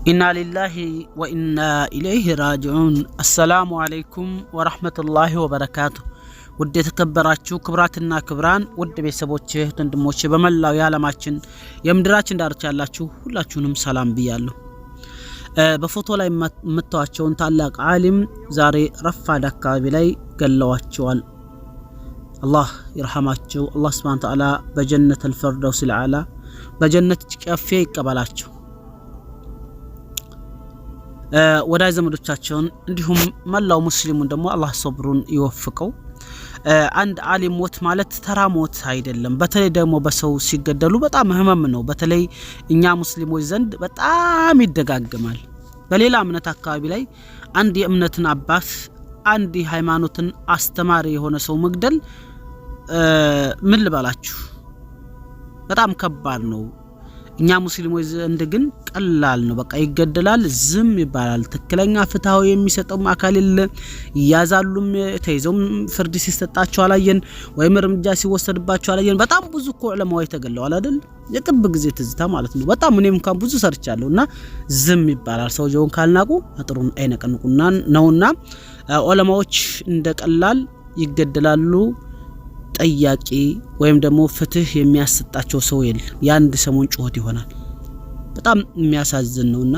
ኢና ሊላሂ ወኢና ኢለይሂ ራጂዑን። አሰላሙ አለይኩም ወራህመቱላሂ ወበረካቱ። ውድ የተከበራችሁ ክብራትና ክብራን ውድ ቤተሰቦቼ ወንድሞቼ በመላው የዓለማችን የምድራችን ዳርቻ ያላችሁ ሁላችሁንም ሰላም ብያለሁ። በፎቶ ላይ የምታዩቸውን ታላቅ ዓሊም ዛሬ ረፋድ አካባቢ ላይ ገለዋቸዋል። አላህ ይርሐማቸው። አላህ ሱብሓነሁ ወተዓላ በጀነተል ፊርደውስ አልአዕላ በጀነት ጨፌ ይቀበላቸው። ወዳጅ ዘመዶቻቸውን እንዲሁም መላው ሙስሊሙን ደግሞ አላህ ሶብሩን ይወፍቀው። አንድ ዓሊም ሞት ማለት ተራ ሞት አይደለም። በተለይ ደግሞ በሰው ሲገደሉ በጣም ህመም ነው። በተለይ እኛ ሙስሊሞች ዘንድ በጣም ይደጋግማል። በሌላ እምነት አካባቢ ላይ አንድ የእምነትን አባት አንድ ሃይማኖትን አስተማሪ የሆነ ሰው መግደል ምን ልበላችሁ በጣም ከባድ ነው። እኛ ሙስሊሞች ዘንድ ግን ቀላል ነው። በቃ ይገደላል፣ ዝም ይባላል። ትክክለኛ ፍትሃው የሚሰጠው አካል የለ። ያዛሉም ተይዘውም ፍርድ ሲሰጣቸው አላየን፣ ወይም እርምጃ ሲወሰድባቸው አላየን። በጣም ብዙ እኮ ዑለማዎች ተገለዋል አይደል? የቅርብ ጊዜ ትዝታ ማለት ነው። በጣም እኔም እንኳን ብዙ ሰርቻለሁና ዝም ይባላል። ሰውየውን ካልናቁ አጥሩን አይነቀንቁና ነውና ዑለማዎች እንደ ቀላል ይገደላሉ። ጠያቂ ወይም ደግሞ ፍትህ የሚያሰጣቸው ሰው የለም። የአንድ ሰሞን ጩኸት ይሆናል። በጣም የሚያሳዝን ነውና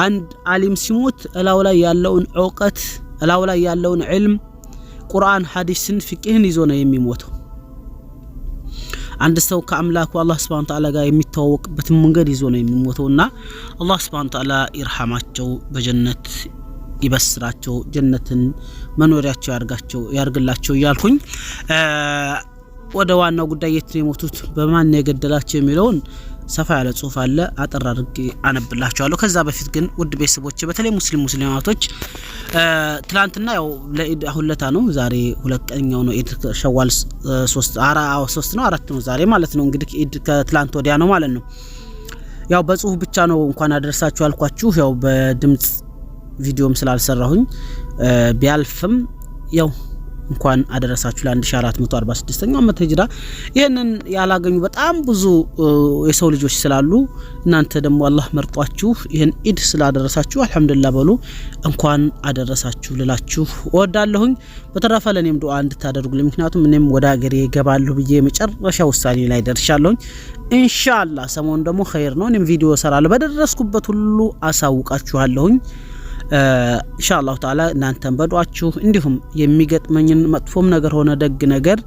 አንድ ዓሊም ሲሞት እላው ላይ ያለውን ዕውቀት እላው ላይ ያለውን ዒልም ቁርአን ሐዲስን ፍቅህን ይዞ ነው የሚሞተው። አንድ ሰው ከአምላኩ አላህ Subhanahu Wa Ta'ala ጋር የሚተዋወቅበት መንገድ ይዞ ነው የሚሞተውና አላህ Subhanahu Wa Ta'ala ይርሐማቸው፣ በጀነት ይበስራቸው፣ ጀነትን መኖሪያቸው ያርግላቸው እያልኩኝ ወደ ዋናው ጉዳይ የት ነው የሞቱት በማን የገደላቸው የሚለውን ሰፋ ያለ ጽሁፍ አለ፣ አጠር አድርጌ አነብላችኋለሁ። ከዛ በፊት ግን ውድ ቤተሰቦቼ በተለይ ሙስሊማቶች ትላንትና ያው ለኢድ አሁለታ ነው፣ ዛሬ ሁለት ቀኛው ነው። ኢድ ሸዋል 3 ነው 4 ነው ዛሬ ማለት ነው። እንግዲህ ኢድ ከትላንት ወዲያ ነው ማለት ነው። ያው በጽሁፍ ብቻ ነው እንኳን አደረሳችሁ አልኳችሁ። ያው በድምጽ ቪዲዮም ስላልሰራሁኝ ቢያልፍም ያው እንኳን አደረሳችሁ ለ1446ኛው ዓመት ሂጅራ። ይሄንን ያላገኙ በጣም ብዙ የሰው ልጆች ስላሉ እናንተ ደግሞ አላህ መርጧችሁ ይሄን ኢድ ስላደረሳችሁ አልহামዱሊላህ በሉ፣ እንኳን አደረሳችሁ ልላችሁ እወዳለሁኝ። በተረፈ ለኔም ዱአ እንድታደርጉልኝ፣ ምክንያቱም እኔም ወደ ሀገሬ ገባለሁ ብዬ መጨረሻ ውሳኔ ላይ ደርሻለሁኝ። ኢንሻአላህ ሰሞኑን ደግሞ ኸይር ነው፣ እኔም ቪዲዮ ሰራለሁ። በደረስኩበት ሁሉ አሳውቃችኋለሁኝ። ኢንሻአላህ ተዓላ እናንተም በዱአችሁ እንዲሁም የሚገጥመኝን መጥፎም ነገር ሆነ ደግ ነገር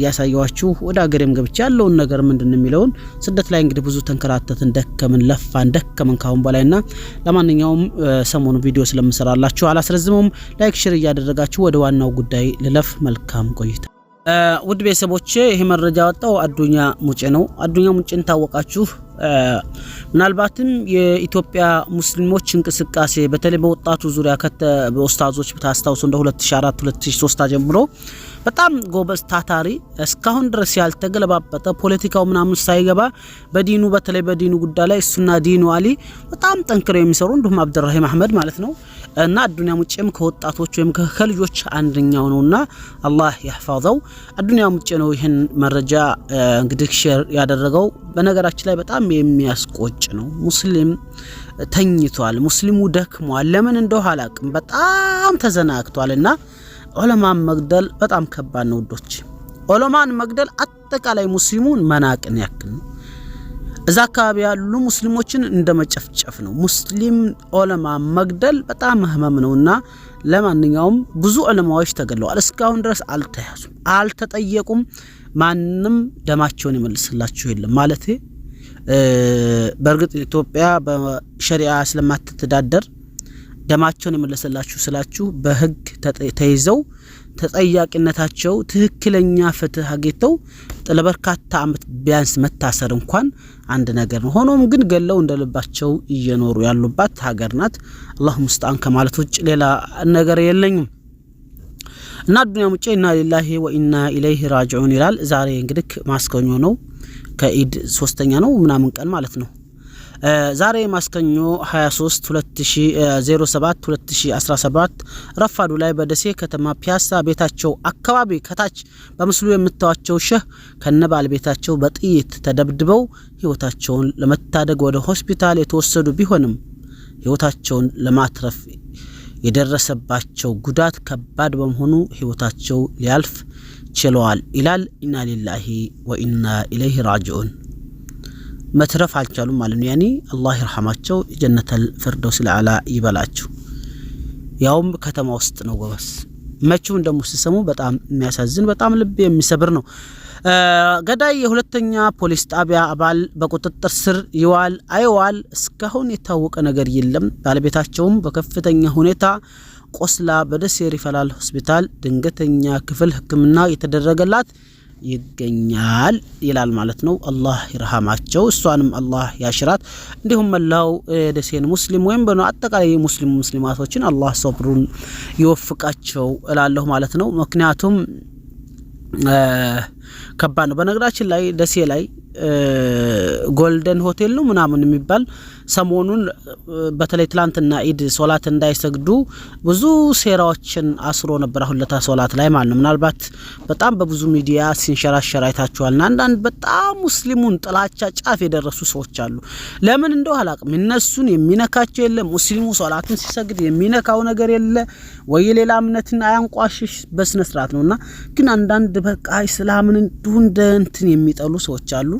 ያሳያችሁ ወደ ሀገሬም ገብቻ ያለውን ነገር ምንድነው የሚለውን ስደት ላይ እንግዲህ ብዙ ተንከራተትን፣ ደከመን ካሁን በላይና ለማንኛውም ሰሞኑ ቪዲዮ ስለምሰራላችሁ አላስረዝመውም። ላይክ ሼር እያደረጋችሁ ወደ ዋናው ጉዳይ ልለፍ። መልካም ቆይታ። ውድ ቤተሰቦቼ ይሄ መረጃ ወጣው አዱኛ ሙጬ ነው። አዱኛ ሙጬን ታወቃችሁ። ምናልባትም የኢትዮጵያ ሙስሊሞች እንቅስቃሴ በተለይ በወጣቱ ዙሪያ በኡስታዞች በታስታውሱ እንደ 2004 2003 ጀምሮ በጣም ጎበዝ ታታሪ እስካሁን ድረስ ያልተገለባበጠ ፖለቲካው ምናምን ሳይገባ በዲኑ በተለይ በዲኑ ጉዳይ ላይ እሱና ዲኑ አሊ በጣም ጠንክረው የሚሰሩ እንዲሁም አብዱራሂም አህመድ ማለት ነው እና አዱኛ ሙጬም ከወጣቶች ወይም ከልጆች አንደኛው ነውና አላህ ይحفظው። አዱኛ ሙጬ ነው ይሄን መረጃ እንግዲህ ሼር ያደረገው። በነገራችን ላይ በጣም የሚያስቆጭ ነው። ሙስሊም ተኝቷል፣ ሙስሊሙ ደክሟል። ለምን እንደው አላቅም፣ በጣም ተዘናግቷልና ዑለማን መግደል በጣም ከባድ ነው ውዶች። ዑለማን መግደል አጠቃላይ ሙስሊሙን መናቅን ያክል ነው። እዛ አካባቢ ያሉ ሙስሊሞችን እንደመጨፍጨፍ ነው። ሙስሊም ዑለማ መግደል በጣም ህመም ነውና ለማንኛውም ብዙ ዑለማዎች ተገድለዋል። እስካሁን ድረስ አልተያዙም፣ አልተጠየቁም። ማንም ደማቸውን ይመልስላችሁ የለም ማለት በእርግጥ ኢትዮጵያ በሸሪዓ ስለማትተዳደር ደማቸውን ይመልስላችሁ ስላችሁ በህግ ተይዘው ተጠያቂነታቸው ትክክለኛ ፍትህ አግኝተው ለበርካታ አመት ቢያንስ መታሰር እንኳን አንድ ነገር ነው። ሆኖም ግን ገለው እንደልባቸው እየኖሩ ያሉባት ሀገር ናት። አላህ ሙስተዓን ከማለት ውጭ ሌላ ነገር የለኝም። እና አዱኛ ሙጬ ኢና ሊላሂ ወኢና ኢለይሂ ራጂዑን ይላል። ዛሬ እንግዲህ ማስከኞ ነው፣ ከኢድ 3ኛ ነው ምናምን ቀን ማለት ነው። ዛሬ ማስከኞ 23/07/2017 ረፋዱ ላይ በደሴ ከተማ ፒያሳ ቤታቸው አካባቢ ከታች በምስሉ የምታዋቸው ሸህ ከነባል ቤታቸው በጥይት ተደብድበው ህይወታቸውን ለመታደግ ወደ ሆስፒታል የተወሰዱ ቢሆንም ህይወታቸውን ለማትረፍ የደረሰባቸው ጉዳት ከባድ በመሆኑ ህይወታቸው ሊያልፍ ችለዋል ይላል። ኢና ሊላሂ ወኢና ኢለይሂ ራጂዑን። መትረፍ አልቻሉም ማለት ነው። ያኒ አላህ ይርሐማቸው ጀነተል ፊርደውስ አልአላ ይበላቸው። ያውም ከተማ ውስጥ ነው ጎበስ። መቼም ደግሞ ሲሰሙ በጣም የሚያሳዝን በጣም ልብ የሚሰብር ነው። ገዳይ የሁለተኛ ፖሊስ ጣቢያ አባል በቁጥጥር ስር ይዋል አይዋል እስካሁን የታወቀ ነገር የለም። ባለቤታቸውም በከፍተኛ ሁኔታ ቆስላ በደሴ ሪፈራል ሆስፒታል ድንገተኛ ክፍል ሕክምና የተደረገላት ይገኛል ይላል ማለት ነው። አላህ ይርሐማቸው፣ እሷንም አላህ ያሽራት። እንዲሁም መላው ደሴን ሙስሊም ወይም በአጠቃላይ ሙስሊማቶችን አላህ ሶብሩን ይወፍቃቸው እላለሁ ማለት ነው። ምክንያቱም ከባድ ነው። በነገራችን ላይ ደሴ ላይ ጎልደን ሆቴል ነው ምናምን የሚባል ሰሞኑን በተለይ ትላንትና ኢድ ሶላት እንዳይሰግዱ ብዙ ሴራዎችን አስሮ ነበር። አሁን ለታ ሶላት ላይ ማለት ነው። ምናልባት በጣም በብዙ ሚዲያ ሲንሸራሸር አይታችኋልና አንዳንድ በጣም ሙስሊሙን ጥላቻ ጫፍ የደረሱ ሰዎች አሉ። ለምን እንደው አላቅም። እነሱን የሚነካቸው የለ፣ ሙስሊሙ ሶላትን ሲሰግድ የሚነካው ነገር የለ ወይ ሌላ እምነትን አያንቋሽሽ በስነ ስርዓት ነውና፣ ግን አንዳንድ በቃ እስላምን እንደ እንትን የሚጠሉ ሰዎች አሉ።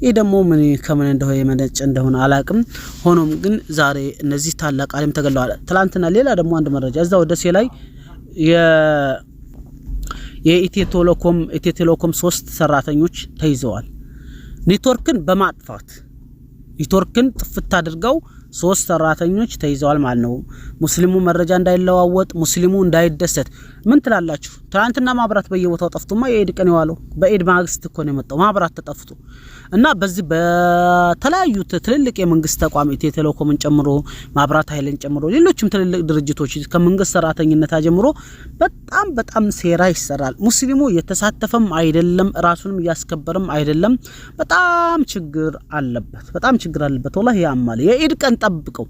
ይሄ ደግሞ ምን ከምን እንደሆነ የመነጨ እንደሆነ አላቅም። ሆኖም ግን ዛሬ እነዚህ ታላቅ ዓለም ተገለዋል። ትላንትና ሌላ ደግሞ አንድ መረጃ እዛው ደሴ ላይ የኢትዮ ቴሌኮም 3 ሰራተኞች ተይዘዋል። ኔትወርክን በማጥፋት ኔትወርክን ጥፍት አድርገው 3 ሰራተኞች ተይዘዋል ማለት ነው። ሙስሊሙ መረጃ እንዳይለዋወጥ፣ ሙስሊሙ እንዳይደሰት። ምን ትላላችሁ? ትናንትና ማብራት በየቦታው ጠፍቶማ የኢድ ቀን የዋለው በኢድ ማግስት እኮ ነው የመጣው ማብራት ተጠፍቶ እና በዚህ በተለያዩ ትልልቅ የመንግስት ተቋም ኢትዮ ቴሌኮምን ጨምሮ ማብራት ኃይልን ጨምሮ ሌሎችም ትልልቅ ድርጅቶች ከመንግስት ሰራተኝነት ጀምሮ በጣም ሴራ ይሰራል። ሙስሊሙ የተሳተፈም አይደለም፣ ራሱንም ያስከበረም አይደለም። በጣም ችግር አለበት። ወላሂ ያማል። የኢድ ቀን ጠብቀው።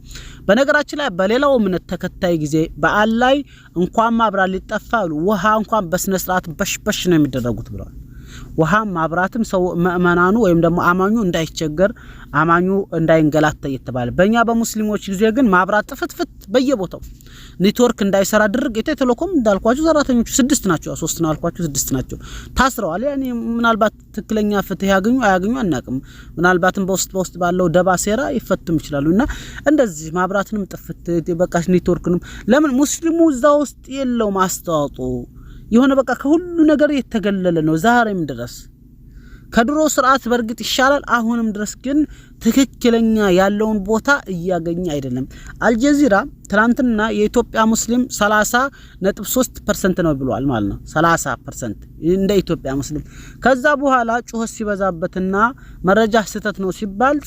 በነገራችን ላይ በሌላው እምነት ተከታይ ጊዜ በዓል ላይ እንኳን ማብራት ሊጠፋ ውሃ እንኳን በስነ ስርዓት በሽበሽ ነው የሚደረጉት ብለዋል። ውሃ ማብራትም ሰው መእመናኑ ወይም ደግሞ አማኙ እንዳይቸገር አማኙ እንዳይንገላታ እየተባለ፣ በእኛ በሙስሊሞች ጊዜ ግን ማብራት ጥፍትፍት በየቦታው ኔትወርክ እንዳይሰራ ድርግ። ኢትዮ ቴሌኮም እንዳልኳችሁ ሰራተኞቹ 6 ናቸው፣ 3 ነው አልኳችሁ 6 ናቸው ታስረዋል። ያኔ ምናልባት ትክክለኛ ፍትህ ያገኙ አያገኙ አናቅም። ምናልባትም በውስጥ ባለው ደባ ሴራ ይፈቱም ይችላሉና እንደዚህ ማብራትንም ጥፍት በቃ ኔትወርክንም ለምን ሙስሊሙ እዛ ውስጥ የለው ማስተዋጡ የሆነ በቃ ከሁሉ ነገር የተገለለ ነው። ዛሬም ድረስ ከድሮ ስርዓት በርግጥ ይሻላል። አሁንም ድረስ ግን ትክክለኛ ያለውን ቦታ እያገኘ አይደለም። አልጀዚራ ትናንትና የኢትዮጵያ ሙስሊም 30.3% ነው ብሏል ማለት ነው። 30% እንደ ኢትዮጵያ ሙስሊም። ከዛ በኋላ ጩኸት ሲበዛበትና መረጃ ስህተት ነው ሲባል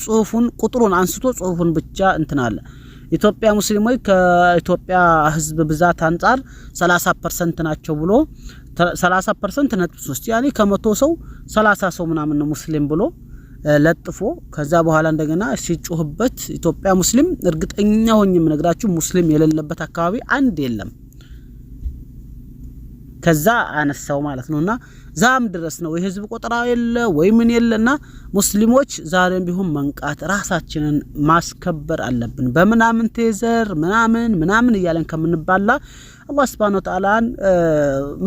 ቁጥሩን አንስቶ ጽሁፉን ብቻ እንትናለ ኢትዮጵያ ሙስሊሞች ከኢትዮጵያ ህዝብ ብዛት አንፃር 30% ናቸው ብሎ 30% ያኔ ከመቶ ሰው 30 ሰው ምናምን ነው ሙስሊም ብሎ ለጥፎ ከዛ በኋላ እንደገና ሲጮህበት ኢትዮጵያ ሙስሊም እርግጠኛ ሆኜ የምነግራችሁ ሙስሊም የሌለበት አካባቢ አንድ የለም። ከዛ አነሳው ማለት ነውና ዛም ድረስ ነው የህዝብ ቆጠራ የለ ወይ ምን የለና ሙስሊሞች ዛሬም ቢሆን መንቃት ራሳችንን ማስከበር አለብን። በመናምን ተዘር ምናምን እያለን ከምንባላ አላህ Subhanahu Wa Ta'ala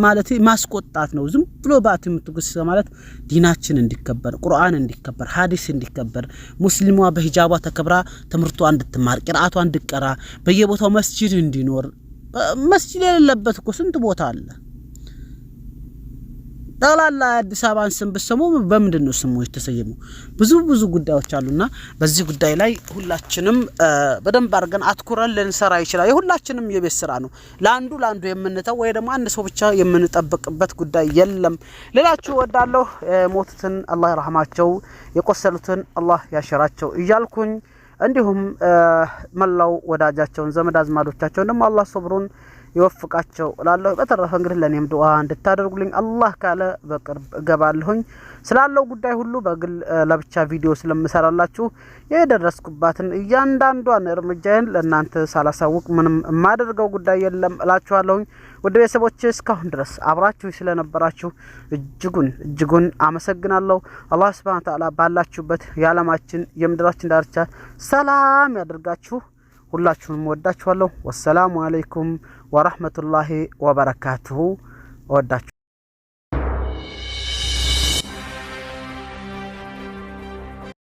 ማለት ማስቆጣት ነው። ዝም ብሎ ባት የምትጉስ ማለት ዲናችን እንዲከበር፣ ቁርአን እንዲከበር፣ ሐዲስ እንዲከበር፣ ሙስሊሟ በሂጃቧ ተከብራ ትምርቷ እንድትማር፣ ቂራአቷ እንድትቀራ፣ በየቦታው መስጂድ እንዲኖር። መስጂድ የሌለበት እኮ ስንት ቦታ አለ። ዳላላ አዲስ አበባን ስም በሰሙ በምንድነው ስሙ የተሰየሙ? ብዙ ጉዳዮች አሉና በዚህ ጉዳይ ላይ ሁላችንም በደንብ አድርገን አትኩረን ልንሰራ ይችላል። የሁላችንም የቤት ስራ ነው። ላንዱ የምንተው ወይ ደግሞ አንድ ሰው ብቻ የምንጠብቅበት ጉዳይ የለም። ሌላችሁ ወዳለው ሞቱትን አላህ ይርሐማቸው፣ የቆሰሉትን አላህ ያሽራቸው እያልኩኝ እንዲሁም መላው ወዳጃቸውን ዘመድ አዝማዶቻቸውን ደግሞ አላህ ሶብሩን ይወፍቃቸው እላለሁ። በተረፈ እንግዲህ ለኔም ዱዓ እንድታደርጉልኝ አላህ ካለ በቅርብ እገባለሁኝ። ስላለው ጉዳይ ሁሉ በግል ለብቻ ቪዲዮ ስለምሰራላችሁ የደረስኩባትን እያንዳንዷን እርምጃዬን ለእናንተ ሳላሳውቅ ምንም የማደርገው ጉዳይ የለም እላችኋለሁኝ። ወደ ቤተሰቦቼ እስካሁን ድረስ አብራችሁ ስለነበራችሁ እጅጉን አመሰግናለሁ። አላህ Subhanahu Wa Ta'ala ባላችሁበት የዓለማችን የምድራችን ዳርቻ ሰላም ያደርጋችሁ። ሁላችሁንም ወዳችኋለሁ። ወሰላሙ አለይኩም ወራህመቱላሂ ወበረካቱሁ። ወዳችሁ